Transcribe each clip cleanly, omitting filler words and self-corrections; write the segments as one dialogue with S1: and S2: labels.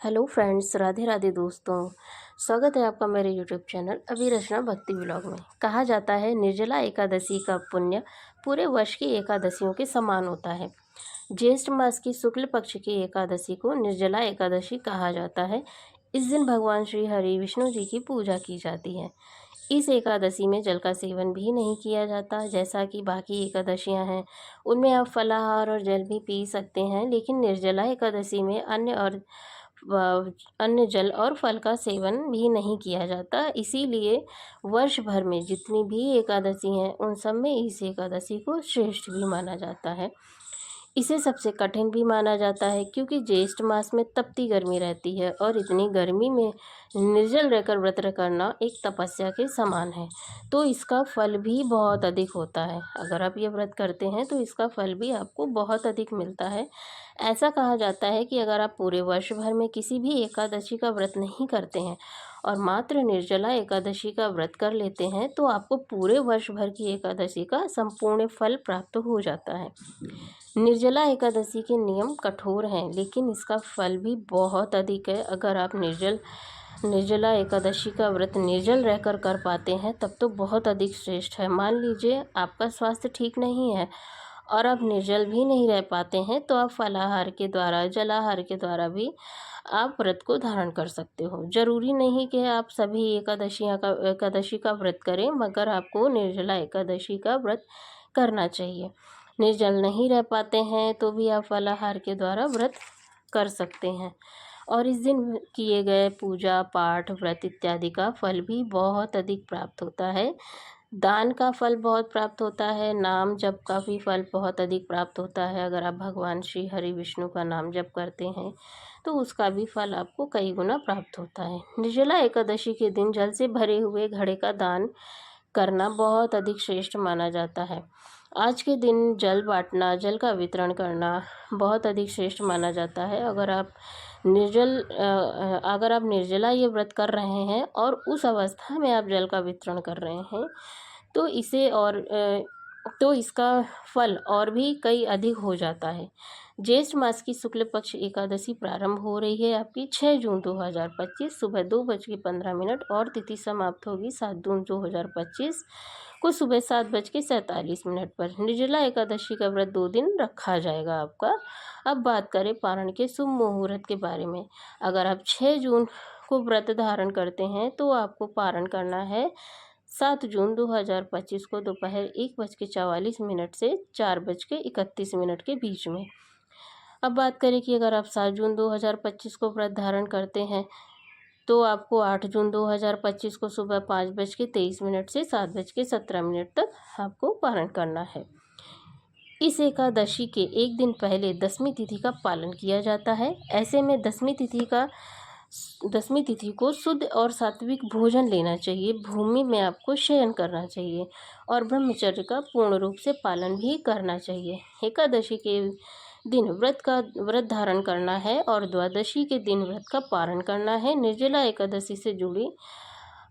S1: Hello friends, Radhe Radhe दोस्तों। स्वागत है आपका मेरे यूट्यूब चैनल अभिरचना भक्ति व्लॉग में। कहा जाता है निर्जला एकादशी का पुण्य पूरे वर्ष की एकादशियों के समान होता है। ज्येष्ठ मास की शुक्ल पक्ष की एकादशी को निर्जला एकादशी कहा जाता है। इस दिन भगवान श्री हरि विष्णु जी की पूजा की जाती है। इस एकादशी में जल का सेवन भी नहीं किया जाता, जैसा कि बाकी एकादशियां हैं उनमें आप फलाहार और जल भी पी सकते हैं, लेकिन निर्जला एकादशी में अन्य जल और फल का सेवन भी नहीं किया जाता। इसीलिए वर्ष भर में जितनी भी एकादशी हैं उन सब में इस एकादशी को श्रेष्ठ भी माना जाता है। इसे सबसे कठिन भी माना जाता है, क्योंकि ज्येष्ठ मास में तपती गर्मी रहती है और इतनी गर्मी में निर्जल रहकर व्रत करना एक तपस्या के समान है। तो इसका फल भी बहुत अधिक होता है। अगर आप ये व्रत करते हैं तो इसका फल भी आपको बहुत अधिक मिलता है। ऐसा कहा जाता है कि अगर आप पूरे वर्ष भर में किसी भी एकादशी का व्रत नहीं करते हैं और मात्र निर्जला एकादशी का व्रत कर लेते हैं तो आपको पूरे वर्ष भर की एकादशी का संपूर्ण फल प्राप्त हो जाता है। निर्जला एकादशी के नियम कठोर हैं, लेकिन इसका फल भी बहुत अधिक है। अगर आप निर्जला एकादशी का व्रत निर्जल रहकर कर पाते हैं तब तो बहुत अधिक श्रेष्ठ है। मान लीजिए आपका स्वास्थ्य ठीक नहीं है और आप निर्जल भी नहीं रह पाते हैं, तो आप फलाहार के द्वारा, जलाहार के द्वारा भी आप व्रत को धारण कर सकते हो। जरूरी नहीं कि आप सभी एकादशी का व्रत करें, मगर आपको निर्जला एकादशी का व्रत करना चाहिए। निर्जल नहीं रह पाते हैं तो भी आप फलाहार के द्वारा व्रत कर सकते हैं और इस दिन किए गए पूजा पाठ, व्रत इत्यादि का फल भी बहुत अधिक प्राप्त होता है। दान का फल बहुत प्राप्त होता है। नाम जप का भी फल बहुत अधिक प्राप्त होता है। अगर आप भगवान श्री हरि विष्णु का नाम जप करते हैं तो उसका भी फल आपको कई गुना प्राप्त होता है। निर्जला एकादशी के दिन जल से भरे हुए घड़े का दान करना बहुत अधिक श्रेष्ठ माना जाता है। आज के दिन जल बांटना, जल का वितरण करना बहुत अधिक श्रेष्ठ माना जाता है। अगर आप निर्जला ये व्रत कर रहे हैं और उस अवस्था में आप जल का वितरण कर रहे हैं तो इसका फल और भी कई अधिक हो जाता है। ज्येष्ठ मास की शुक्ल पक्ष एकादशी प्रारंभ हो रही है आपकी 6 जून 2025 सुबह 2:15 और तिथि समाप्त होगी 7 जून 2025 को सुबह 7:47 पर। निर्जला एकादशी का व्रत 2 दिन रखा जाएगा आपका। अब बात करें पारण के शुभ मुहूर्त के बारे में। अगर आप 6 जून को व्रत धारण करते हैं तो आपको पारण करना है 7 जून 2025 को दोपहर 1:44 से 4:31 के बीच में। अब बात करें कि अगर आप 7 जून 2025 को व्रत धारण करते हैं तो आपको 8 जून 2025 को सुबह 5:23 से 7:17 तक आपको पारण करना है। इस एकादशी के एक दिन पहले दसवीं तिथि का पालन किया जाता है। ऐसे में दसवीं तिथि को शुद्ध और सात्विक भोजन लेना चाहिए। भूमि में आपको शयन करना चाहिए और ब्रह्मचर्य का पूर्ण रूप से पालन भी करना चाहिए। एकादशी के दिन व्रत धारण करना है और द्वादशी के दिन व्रत का पारण करना है। निर्जला एकादशी से जुड़ी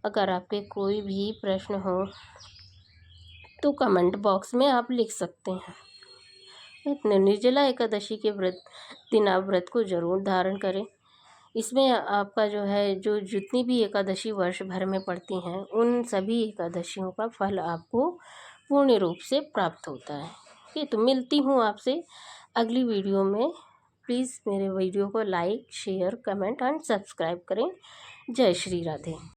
S1: अगर आपके कोई भी प्रश्न हो तो कमेंट बॉक्स में आप लिख सकते हैं। निर्जला एकादशी के दिन आप व्रत को जरूर धारण करें। इसमें आपका जो जितनी भी एकादशी वर्ष भर में पड़ती हैं उन सभी एकादशियों का फल आपको पूर्ण रूप से प्राप्त होता है। ये तो मिलती हूँ आपसे अगली वीडियो में। प्लीज़ मेरे वीडियो को like, share, comment and subscribe करें। जय श्री राधे।